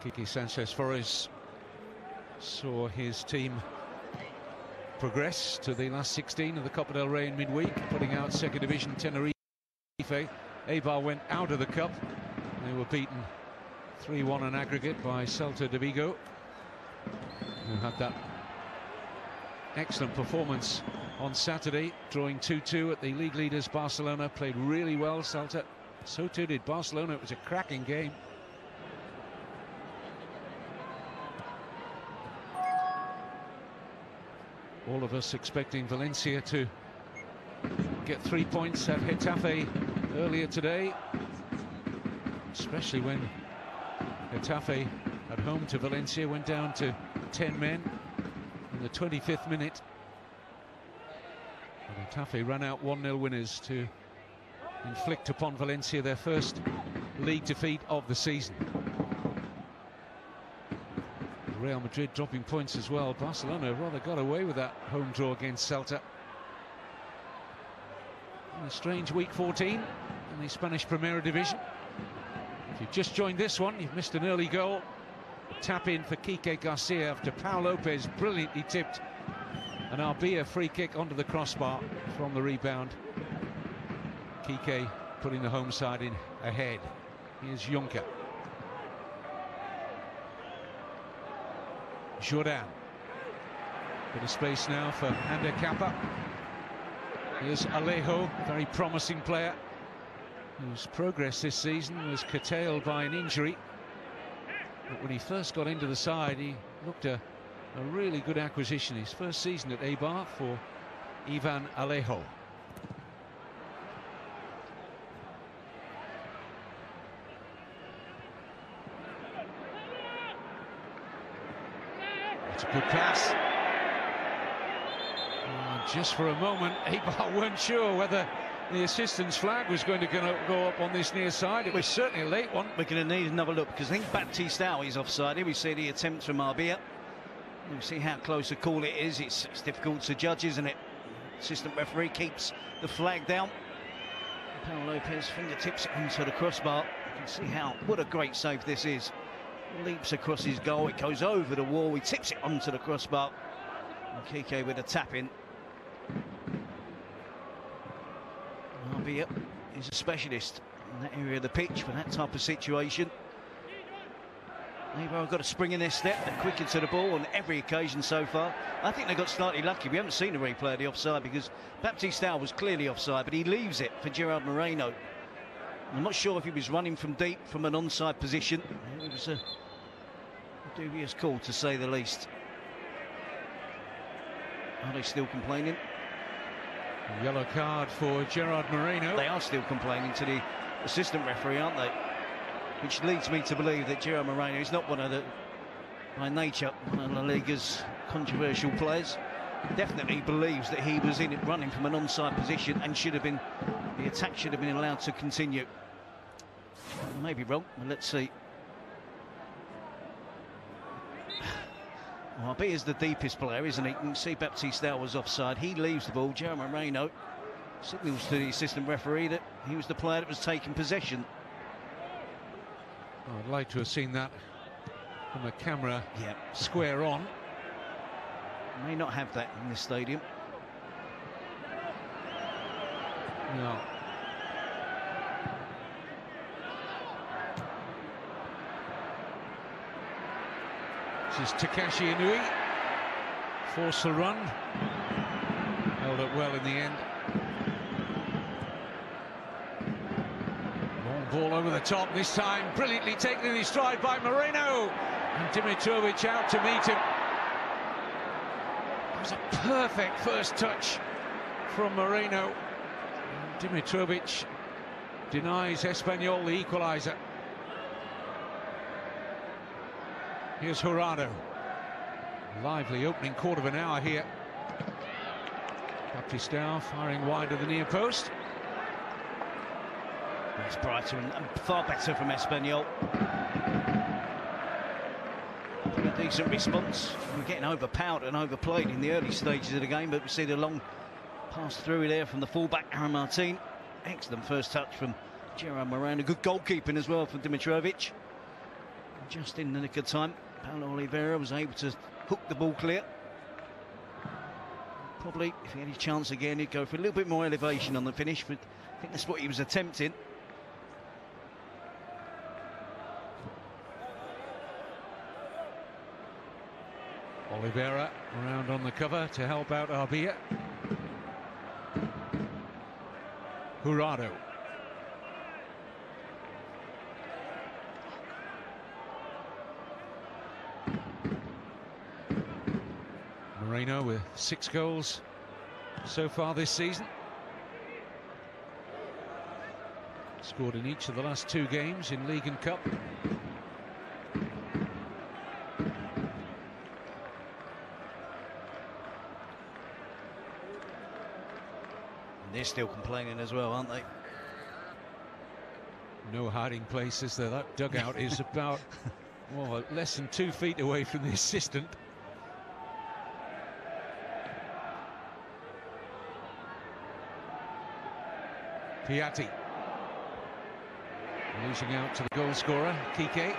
Quique Sanchez-Flores saw his team progress to the last 16 of the Copa del Rey in midweek, putting out second division Tenerife. Eibar went out of the cup. They were beaten 3-1 on aggregate by Celta de Vigo, who had that excellent performance on Saturday, drawing 2-2 at the league leaders Barcelona. Played really well, Celta. So too did Barcelona. It was a cracking game. All of us expecting Valencia to get 3 points at Getafe earlier today, especially when Getafe at home to Valencia went down to 10 men in the 25th minute. And Getafe ran out 1-0 winners to inflict upon Valencia their first league defeat of the season. Real Madrid dropping points as well. Barcelona rather got away with that home draw against Celta. A strange week 14 in the Spanish Primera Division. If you've just joined this one, you've missed an early goal. A tap in for Quique Garcia after Pau Lopez brilliantly tipped an Arbia free kick onto the crossbar from the rebound. Quique putting the home side in ahead. Here's Juncker. Jordan. Bit of space now for Ander Kappa. Here's Alejo, very promising player, whose progress this season was curtailed by an injury. But when he first got into the side, he looked a really good acquisition. His first season at Eibar for Ivan Alejo. It's a good pass. Just for a moment, Eibar weren't sure whether the assistant's flag was going to go up on this near side. It was certainly a late one. We're going to need another look, because I think Baptistao is offside here. We see the attempt from Arbia. We see how close a call it is. It's difficult to judge, isn't it? Assistant referee keeps the flag down. Pau Lopez fingertips it onto the crossbar. You can see what a great save this is. Leaps across his goal, it goes over the wall, he tips it onto the crossbar. And Quique with a tap in. Arbia is a specialist in that area of the pitch for that type of situation. They've got a spring in their step, they're quicker to the ball on every occasion so far. I think they got slightly lucky. We haven't seen a replay of the offside, because Baptistao was clearly offside, but he leaves it for Gerard Moreno. I'm not sure if he was running from deep from an onside position. It was a dubious call, to say the least. Are they still complaining? A yellow card for Gerard Moreno. They are still complaining to the assistant referee, aren't they? Which leads me to believe that Gerard Moreno is not one of the, by nature, one of La Liga's controversial players. Definitely believes that he was in it running from an onside position and the attack should have been allowed to continue. I may be wrong, but let's see. Well, Arbia is the deepest player, isn't he? You can see Baptistao was offside. He leaves the ball. Gerard Moreno signals to the assistant referee that he was the player that was taking possession. I'd like to have seen that from a camera square on. May not have that in this stadium. No. This is Takashi Inui. Forced the run. Held up well in the end. Long ball over the top this time. Brilliantly taken in his stride by Moreno. And Dimitrovic out to meet him. It was a perfect first touch from Moreno. And Dimitrovic denies Espanyol the equaliser. Here's Jurado. Lively opening quarter of an hour here. Baptistao firing wide of the near post. It's brighter and far better from Espanyol. A decent response. We're getting overpowered and overplayed in the early stages of the game, but we see the long pass through there from the fullback, Aaron Martin. Excellent first touch from Gerard Moreno. Good goalkeeping as well from Dimitrovic. Just in the nick of time, Paulo Oliveira was able to hook the ball clear. Probably, if he had his chance again, he'd go for a little bit more elevation on the finish, but I think that's what he was attempting. Oliveira around on the cover to help out Arbia. Jurado. Moreno with 6 goals so far this season. Scored in each of the last 2 games in League and Cup. They're still complaining as well, aren't they? No hiding places there. That dugout is about less than 2 feet away from the assistant. Piatti losing out to the goal scorer, Kike.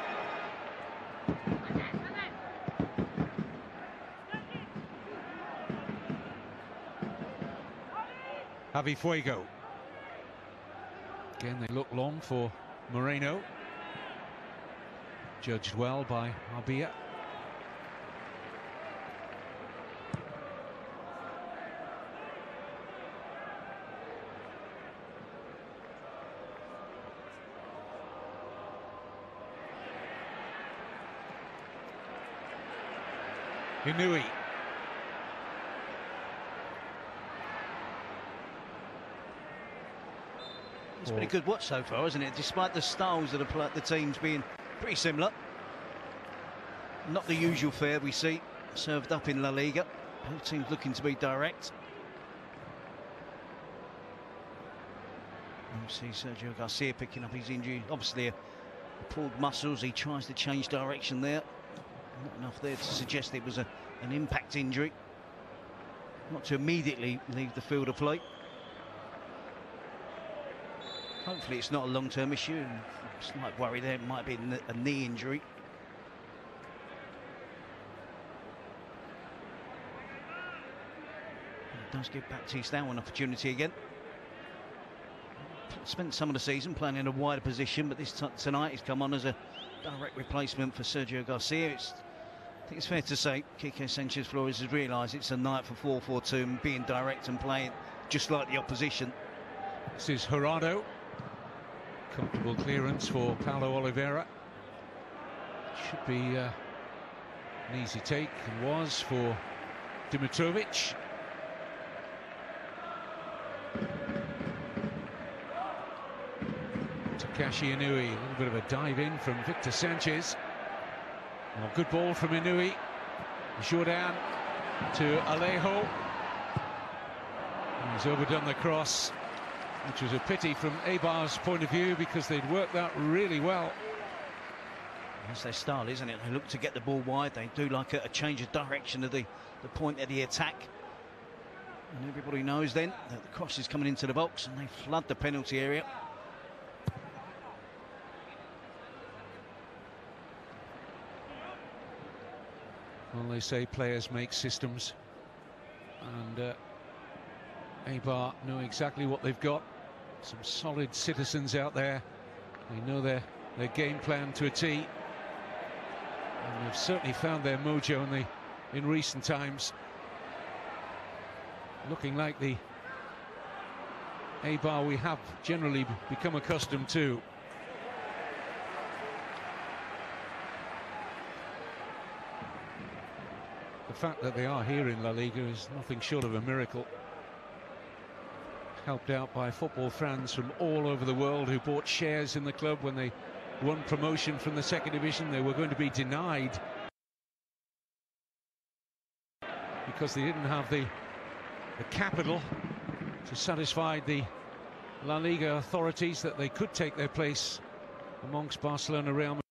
Javi Fuego. Again, they look long for Moreno. Judged well by Arbia. Inui. It's been a good watch so far, isn't it? Despite the styles of the teams being pretty similar. Not the usual fare we see served up in La Liga. Both teams looking to be direct. You see Sergio Garcia picking up his injury. Obviously a pulled muscles. He tries to change direction there. Not enough there to suggest it was an impact injury. Not to immediately leave the field of play. Hopefully it's not a long-term issue. Slight worry there, it might be a knee injury. It does give Baptiste now an opportunity again. Spent some of the season playing in a wider position, but tonight he's come on as a direct replacement for Sergio Garcia. I think it's fair to say Quique Sanchez Flores has realised it's a night for 4-4-2 and being direct and playing just like the opposition. This is Jurado. Comfortable clearance for Paulo Oliveira. Should be an easy take, and was for Dimitrovic. Takashi Inui, a little bit of a dive in from Victor Sanchez. Oh, good ball from Inui. Jordan to Alejo. He's overdone the cross, which was a pity from Elibar's point of view because they'd worked that really well. That's their style, isn't it? They look to get the ball wide. They do like a change of direction of the point of the attack. And everybody knows then that the cross is coming into the box and they flood the penalty area. Well, they say players make systems, and Elibar know exactly what they've got. Some solid citizens out there. They know their game plan to a T, and they've certainly found their mojo in recent times. Looking like the Elibar we have generally become accustomed to. The fact that they are here in La Liga is nothing short of a miracle. Helped out by football fans from all over the world who bought shares in the club when they won promotion from the second division. They were going to be denied because they didn't have the capital to satisfy the La Liga authorities that they could take their place amongst Barcelona, Real Madrid.